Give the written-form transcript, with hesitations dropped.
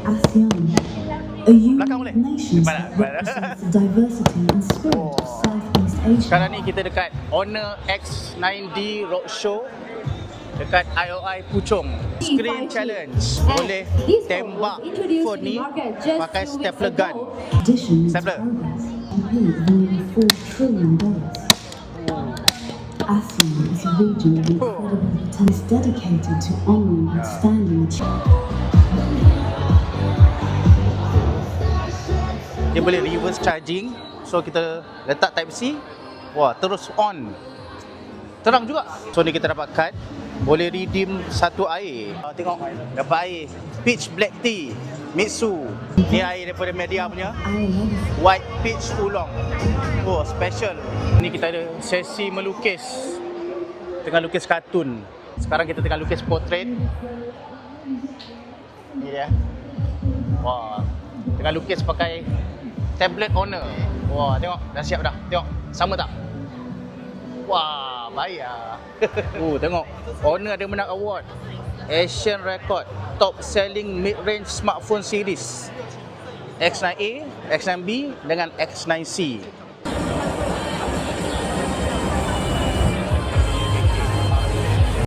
ASEAN, a Belakang boleh? unique nation Depan tak? that represents the diversity and spirit of Southeast Asia. Sekarang ni kita dekat Honor X9D Roadshow dekat IOI Puchong. Screen challenge. Boleh tembak phone ni pakai stapler gun. Addition is Stapler. progress, GDP of nearly $4 trillion. ASEAN is a region of incredible potential dedicated to honouring outstanding achievements. Dia boleh reverse charging. So kita letak type C, wah terus on. Terang juga. So ni kita dapat card. Boleh redeem satu air. Tengok, dapat air peach black tea Mitsu. Ni air daripada media punya, white peach oolong. Oh, special. Ni kita ada sesi melukis. Tengah lukis kartun. Sekarang kita tengah lukis portrait. Ni dia. Wah, tengah lukis pakai tablet Honor. Wah, tengok dah siap dah. Tengok, sama tak? Wah, baik lah. Tengok, Honor ada menang award Asian Record Top Selling Mid-Range Smartphone Series X9A, X9B dengan X9C.